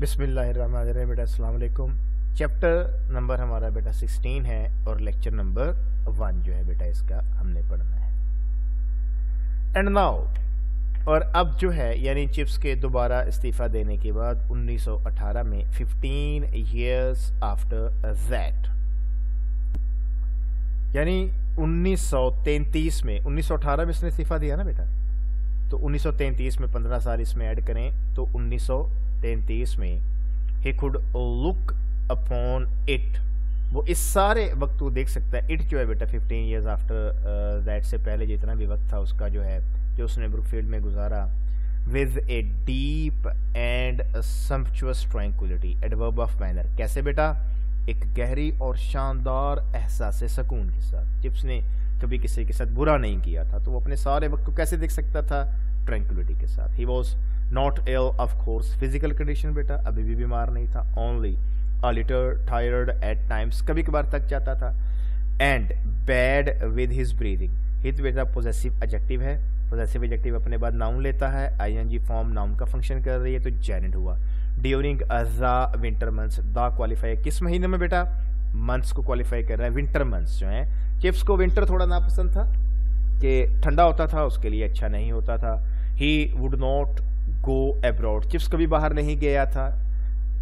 बिस्मिल्लाहिर्रहमानिर्रहीम। बेटा अस्सलाम वालेकुम। चैप्टर नंबर हमारा बेटा 16 है और लेक्चर नंबर 1 जो है बेटा इसका हमने पढ़ना है। एंड नाउ, और अब जो है यानी चिप्स के दोबारा इस्तीफ़ा देने के बाद 1918 में 15 years आफ्टर दैट, यानी 1933 में 1918 में इसने इस्तीफ़ा दिया ना बेटा, तो 1933 में 15 साल इसमें ऐड करें तो 1933 में he could look upon it, वो इस सारे वक्त को देख सकता है। इट जो है बेटा 15 years आफ्टर दैट से पहले जितना भी वक्त था उसका जो है जो उसने ब्रुकफील्ड में गुजारा, with a deep and sumptuous tranquility, adverb of manner, कैसे बेटा, एक गहरी और शानदार एहसास सुकून के साथ। चिप्स ने कभी किसी के साथ बुरा नहीं किया था, तो वो अपने सारे वक्त को कैसे देख सकता था, ट्रैंक्विलिटी के साथ। He was not ill of course, physical condition बेटा अभी भी बीमार नहीं था, only a little tired at times, कभी कभार थक जाता था, and bad with his breathing. His बेटा पोजेसिव एडजेक्टिव है, पोजेसिव एडजेक्टिव अपने बाद नाउन लेता है, आईएनजी फॉर्म नाउन का फंक्शन कर रही है, तो जेनेट हुआ। During the winter months, the qualify किस महीने में बेटा, मंथ्स को क्वालिफाई कर रहा है, विंटर मंथ्स जो है। चिप्स को विंटर थोड़ा नापसंद था कि ठंडा होता था, उसके लिए अच्छा नहीं होता था। He would not go abroad, chips कभी बाहर नहीं गया था।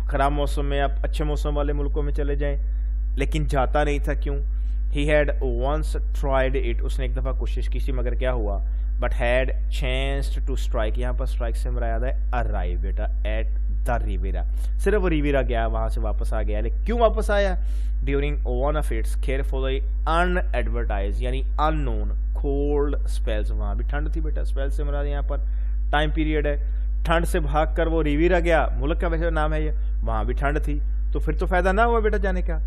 खराब मौसम में आप अच्छे मौसम वाले मुल्कों में चले जाएं, लेकिन जाता नहीं था, क्यों? He had once tried it, उसने एक दफ़ा कोशिश की थी मगर क्या हुआ, but had chanced to strike, यहाँ पर स्ट्राइक से मेरा याद है अराइव बेटा एट द रिवेरा, सिर्फ रिवेरा गया, वहां से वापस आ गया। लेकिन क्यों वापस आया? During one of its carefully unadvertised यानी अननोन कोल्ड स्पेल्स, वहां भी ठंड थी बेटा, स्पेल से मेरा यहाँ पर टाइम पीरियड है, ठंड से भागकर वो रिवेरा गया, मुल्क का वैसे नाम है ये, वहां भी ठंड थी, तो फिर तो फायदा ना हुआ बेटा जाने का।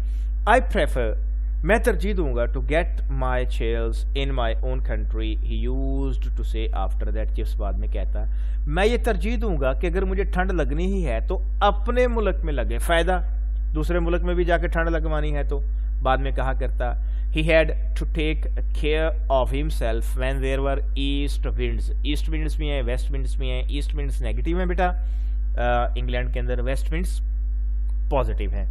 आई प्रेफर, मैं तरजीह दूंगा, to get my chairs in my own country, he used to say after that, Chips बाद में कहता, मैं ये तरजीह दूंगा कि अगर मुझे ठंड लगनी ही है तो अपने मुल्क में लगे, फायदा दूसरे मुल्क में भी जाकर ठंड लगवानी है तो, बाद में कहा करता। He had to take care of himself when there were east winds, east winds भी हैं, वेस्ट विंड्स भी हैं। ईस्ट विंड्स नेगेटिव है बेटा इंग्लैंड के अंदर, वेस्ट विंड्स पॉजिटिव है।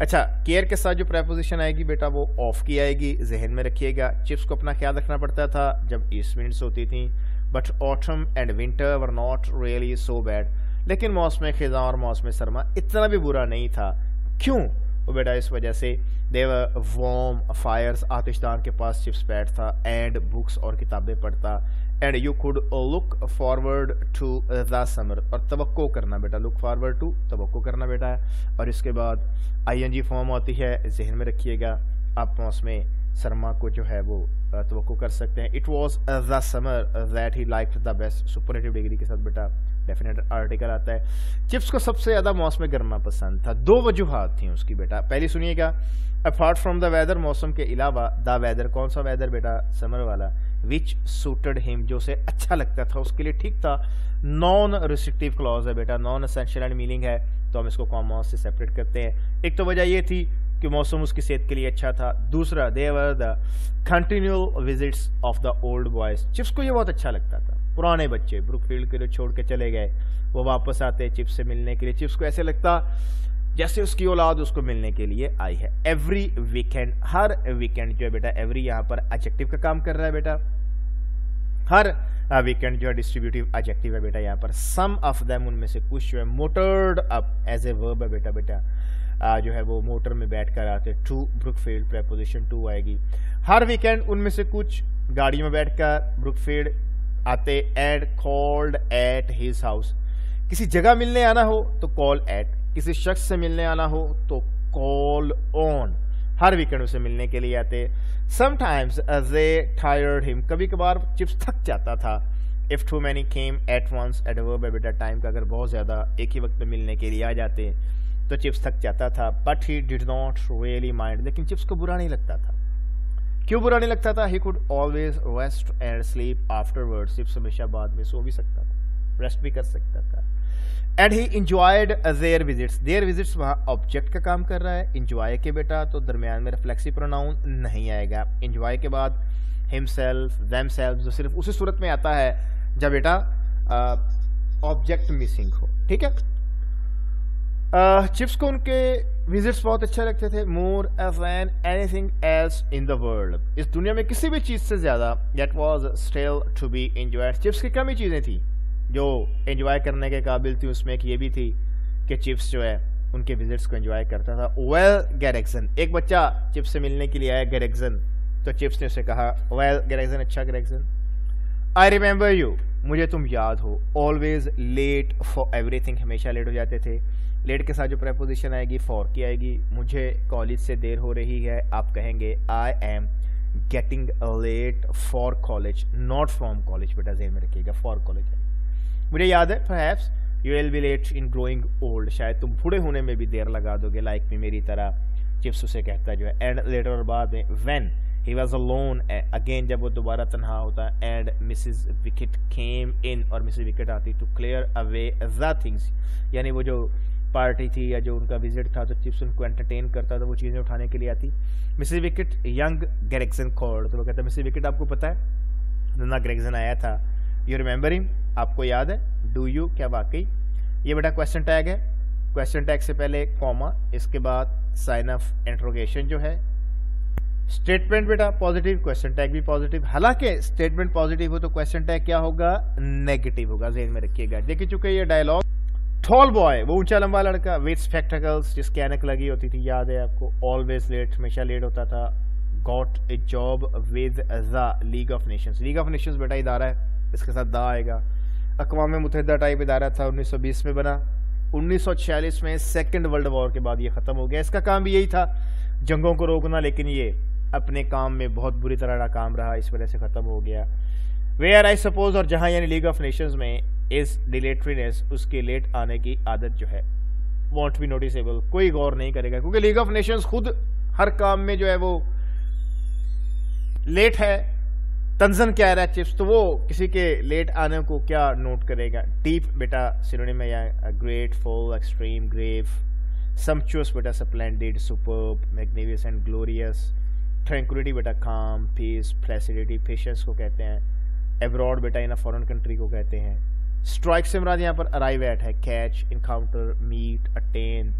अच्छा, केयर के साथ जो प्रेपोजिशन आएगी बेटा वो ऑफ की आएगी, जहन में रखिएगा। चिप्स को अपना ख्याल रखना पड़ता था जब ईस्ट विंड्स होती थी, but autumn and winter were not really so bad, लेकिन मौसम खिज़ां और मौसम सरमा इतना भी बुरा नहीं था। क्यों? वो बेटा इस वजह से देवर वार्म फायर्स, आतिशदान के पास चिप्स बैठता, एंड बुक्स और किताबें पढ़ता, and you could look forward to the summer, और तवक्को करना बेटा, लुक फॉरवर्ड टू तवक्को करना बेटा है। और इसके बाद आईएनजी फॉर्म होती है, जहन में रखिएगा, आप मौसम सरमा को जो है वो तवक्को कर सकते हैं। It was the summer that he liked the best, superlative degree के साथ बेटा डेफिनेट आर्टिकल आता है। चिप्स को सबसे ज्यादा मौसम गर्मा पसंद था, दो वजूहात थी उसकी बेटा, पहली सुनिएगा, अपार्ट फ्रॉम द वेदर, मौसम के अलावा, द वेदर कौन सा वेदर बेटा, समर वाला, विच सूटेड हिम, जो उसे अच्छा लगता था, उसके लिए ठीक था। नॉन रिस्ट्रिक्टिव क्लॉज है बेटा, नॉन एसेंशियल एंड मीनिंग है, तो हम इसको कॉमन से सेपरेट करते हैं। एक तो वजह ये थी कि मौसम उसकी सेहत के लिए अच्छा था, दूसरा they were the continual visits of the old boys, Chips को ये बहुत अच्छा लगता था, पुराने बच्चे ब्रुकफील्ड के लिए छोड़ के चले गए, वो वापस आते चिप्स से मिलने के लिए, चिप्स को ऐसे लगता जैसे उसकी औलाद उसको मिलने के लिए आई है। एवरी वीकेंड, हर वीकेंड जो है बेटा, एवरी यहाँ पर एडजेक्टिव का काम कर रहा है बेटा, हर वीकेंड जो है डिस्ट्रीब्यूटिव एडजेक्टिव है बेटा यहाँ पर। सम ऑफ देम, उनमें से कुछ जो है, मोटर्ड अप एज ए वर्ब है बेटा, जो है वो मोटर में बैठकर आते, टू ब्रुकफील्ड प्रेपोजिशन टू आएगी। हर वीकेंड उनमें से कुछ गाड़ी में बैठकर ब्रुकफील्ड आते, and called at his house, किसी जगह मिलने आना हो तो कॉल एट, किसी शख्स से मिलने आना हो तो कॉल ऑन, हर वीकेंड उसे मिलने के लिए आते। समटाइम्स दे टायर्ड हिम, कभी कभार चिप्स थक जाता था। If too many came at once, adverb है बेटा टाइम का, अगर बहुत ज्यादा एक ही वक्त में मिलने के लिए आ जाते तो चिप्स थक जाता था। But he did not really mind, लेकिन चिप्स को बुरा नहीं लगता था। क्यों बुरा नहीं लगता था? He could always rest and sleep afterward, chips हमेशा बाद में सो भी सकता था, रेस्ट भी कर सकता था। And he enjoyed their visits, their visits वहाँ ऑब्जेक्ट का काम कर रहा है, इंजॉय के बेटा तो दरमियान में रिफ्लेक्सिव प्रोनाउन नहीं आएगा। इंजॉय के बाद हिमसेल्फ, देमसेल्फ, जो सिर्फ उसी सूरत में आता है जब बेटा ऑब्जेक्ट मिसिंग हो, ठीक है। चिप्स को उनके विजिट्स बहुत अच्छे लगते थे, more than anything else in the world, इस दुनिया में किसी भी चीज़ से ज़्यादा, that was still to be enjoyed. Chips की कम ही चीज़ें थी जो एंजॉय करने के काबिल थी, उसमें एक ये भी थी कि चिप्स जो है उनके विजिट्स को एंजॉय करता था। वेल गैरिक्सन, एक बच्चा चिप्स से मिलने के लिए आया गैरिक्सन, तो चिप्स ने उसे कहा वेल गैरिक्सन, अच्छा गैरिक्सन, आई रिमेंबर यू, मुझे तुम याद हो, ऑलवेज लेट फॉर एवरीथिंग, हमेशा लेट हो जाते थे। लेट के साथ जो प्रेपोजिशन आएगी फॉर की आएगी, मुझे कॉलेज से देर हो रही है, आप कहेंगे I am getting late for college, not from college, बेटा ज़हन में रखिएगा, फॉर कॉलेज है। मुझे याद है perhaps you will be late in growing old, शायद तुम बूढ़े होने में भी देर लगा दोगे लाइक में मेरी तरह, चिप्स उसे कहता जो है। एंड लेटर, और बाद में, when he was alone, again जब वो दोबारा तनहा होता, and Mrs wicket came in, और मिसिज विकेट आती to clear away the things, यानी वो जो पार्टी थी या जो उनका विजिट था, तो चिप्स उनको एंटरटेन करता था, वो चीज़ें उठाने के लिए आती। मिसिज विकेट यंग गैरिक्सन कॉल्ड, तो वो कहता है मिसिज विकेट आपको पता है नन्ना गैरिक्सन आया था, यू रिमेंबर हिम, आपको याद है, डू यू, क्या वाकई। ये बेटा क्वेश्चन टैग है, क्वेश्चन टैग से पहले कॉमा, इसके बाद साइन ऑफ इंट्रोगेशन जो है, स्टेटमेंट बेटा पॉजिटिव, क्वेश्चन टैग भी पॉजिटिव, हालांकि स्टेटमेंट पॉजिटिव हो तो क्वेश्चन टैग क्या होगा, नेगेटिव होगा, ज़हन में रखिएगा। देख चुके ये डायलॉग। टॉल बॉय, वो ऊंचा लंबा लड़का, विथ स्पेक्टिकल्स, जिसकी ऐनक लगी होती थी, याद है आपको, ऑलवेज लेट, हमेशा लेट होता था, got a job with the league of Nations, league of Nations बेटा इदारा है, इसके साथ दा आएगा, अक़वाम मुत्तहिदा टाइप इदारा था, 1920 में बना, 1946 में सेकेंड वर्ल्ड वॉर के बाद ये ख़त्म हो गया। इसका काम भी यही था, जंगों को रोकना, लेकिन ये अपने काम में बहुत बुरी तरह नाकाम रहा, इस वजह से ख़त्म हो गया। वेयर आई सपोज, और जहाँ यानी लीग ऑफ नेशंस में, इस डिलेटरीनेस, उसके लेट आने की आदत जो है, वॉन्ट बी नोटिसेबल, कोई गौर नहीं करेगा, क्योंकि लीग ऑफ नेशंस खुद हर काम में जो है वो लेट है, तंजन क्या रहा है चिप्स, तो वो किसी के लेट आने को क्या नोट करेगा। डीप बेटा सिनोनिम है या ग्रेट, फुल, एक्सट्रीम, ग्रेव, सम्पचुअस बेटा splendid, superb, magnificent, glorious, tranquillity बेटा काम, पीस, प्लेसिडिटी, पेशेंस को कहते हैं, एब्रॉड बेटा इन अ फॉरेन कंट्री को कहते हैं। स्ट्राइक से मुराद यहाँ पर अराइव एट है, कैच, इनकाउंटर, मीट, अटेन।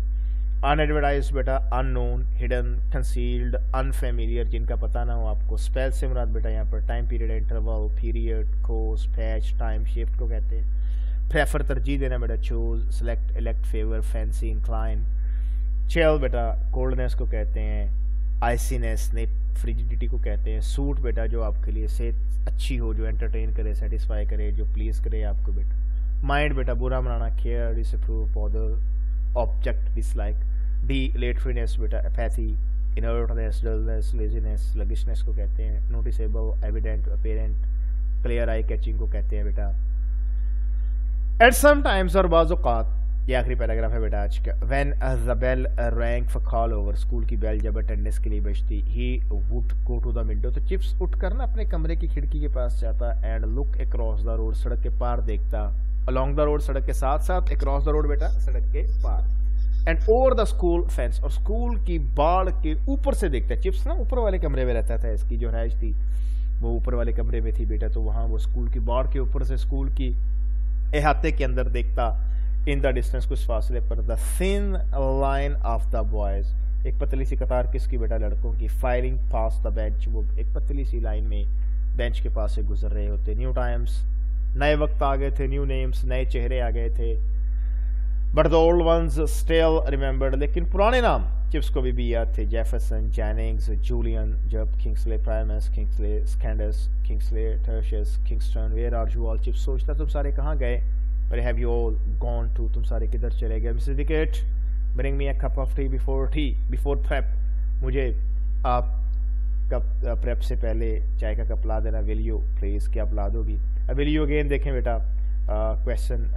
अनएडवर्टाइज बेटा अननोन, हिडन, कंसील्ड, अनफेमिलियर, जिनका पता ना हो आपको। स्पेल से मुराद बेटा यहाँ पर time period, interval, period, course, patch, time shift को कहते हैं। प्रेफर, तरजीह देना बेटा choose, select, elect, favour, fancy, incline. Chill बेटा कोल्डनेस को कहते हैं, आइसीनेस ने फ्रिजिडिटी को कहते हैं। सूट बेटा जो आपके लिए सेहत अच्छी हो, जो एंटरटेन करे, सेटिस्फाई करे, जो प्लीज करे आपको बेटा। माइंड बेटा बुरा बनाना, care, disapprove, bother, object, dislike. Dilatoriness बेटा apathy, inertness, dullness, laziness, sluggishness को कहते हैं। Noticeable, evident, apparent, clear, eye catching को कहते हैं बेटा। एट सम टाइम्स, और बाज़ औक़ात, ये आखिरी पैराग्राफ है बेटा आज का। When the bell rang for call over, school की बेल जब अटेंडेंस के लिए बजती, he would go to the window, तो चिप्स उठकर ना अपने कमरे की खिड़की के पास जाता, and look across the road, सड़क के पार देखता, अलोंग द रोड, सड़क के साथ साथ, अक्रॉस द रोड बेटा सड़क के पार, and over the school fence, और स्कूल की बाड़ के ऊपर से देखता। चिप्स ना ऊपर वाले कमरे में रहता था, इसकी जो रहायश थी वो ऊपर वाले कमरे में थी बेटा, तो वहाँ वो स्कूल की बाड़ के ऊपर से स्कूल की अहाते के अंदर देखता। इन द डिस्टेंस, कुछ फासले पर, the thin line of the boys, एक पतली सी कतार किसकी बेटा, लड़कों की। फाइलिंग पास द बेंच, वो एक पतली सी लाइन में बेंच के पास से गुजर रहे होते। न्यू टाइम्स, नए वक्त आ गए थे, न्यू नेम्स, नए चेहरे आ गए थे। But the old ones still remembered, लेकिन पुराने नाम चिप्स को भी याद थे। Jefferson, Jennings, Julian, Jupp, Kingsley, Primus, Kingsley, Secundus, Kingsley, Tertius, Kingston, where are you all. Chips सोचता तुम सारे कहाँ गए, Where have you all gone to, तुम सारे किधर चले गए। Mrs wicket, bring me a cup of tea before prep, मुझे आप कप प्रेप से पहले चाय का कप ला देना, will you please, क्या आप ला दोगी। अब will you again देखें बेटा, क्वेश्चन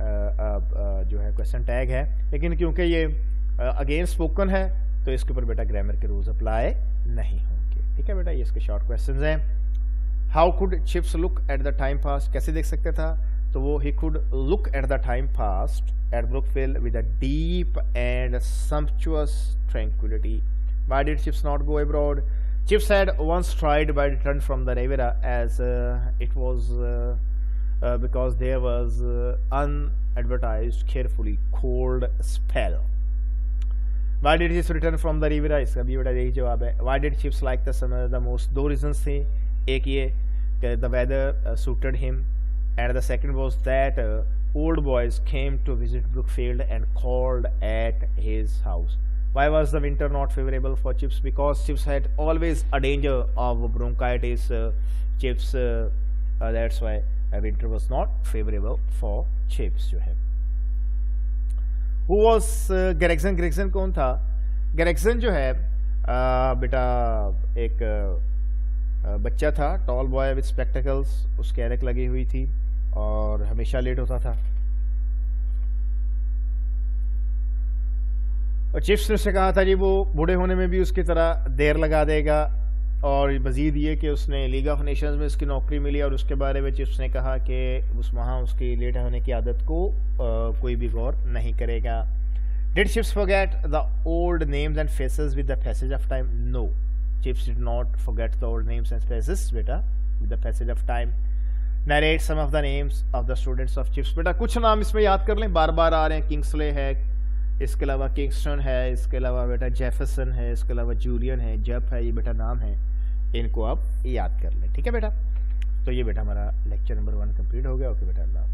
जो है क्वेश्चन टैग है, लेकिन क्योंकि ये अगेन स्पोकन है तो इसके ऊपर बेटा ग्रामर के रूल्स अप्लाई नहीं होंगे, ठीक है बेटा। ये इसके शॉर्ट क्वेश्चंस हैं। How could chips look at the time past, कैसे देख सकते था, तो वो he could look at the time past at Brookfield with a deep and sumptuous tranquility. Why did Chips not go abroad? Chips had once tried but returned from the Riviera, as it was because there was unadvertised, carefully cold spell. Why did Chips return from the Riviera, इसका भी बेटा यही जवाब है। Why did Chips like the summer the most, दो reasons थे, एक ये कि the weather suited him and the second was that old boys came to visit Brookfield and called at his house. Why was the winter not favorable for Chips? Because Chips had always a danger of bronchitis. Chips, that's why winter was not favorable for Chips जो है। Who was Gregson? Gregson कौन था? Gregson जो है बेटा एक बच्चा था, टॉल बॉय विथ स्पेक्टिकल्स, उसकी ऐनक लगी हुई थी और हमेशा लेट होता था। और चिप्स ने उससे कहा था जी वो बूढ़े होने में भी उसकी तरह देर लगा देगा, और मजीद ये कि उसने लीग ऑफ नेशंस में उसकी नौकरी मिली और उसके बारे में चिप्स ने कहा कि वहाँ उसकी लेट होने की आदत को कोई भी गौर नहीं करेगा। Did Chips forget the old names and faces with the passage of time? No, Chips did not forget the old names and faces बेटा with the passage of time. Narrate some of the names of the students of Chips, बेटा कुछ नाम इसमें याद कर लें, बार बार आ रहे हैं। किंग्सले है, इसके अलावा किंगस्टन है, इसके अलावा बेटा जेफरसन है, इसके अलावा जूलियन है, जप है, ये बेटा नाम है, इनको आप याद कर लें। ठीक है बेटा, तो ये बेटा हमारा लेक्चर नंबर 1 कंप्लीट हो गया। ओके बेटा, अल्लाह।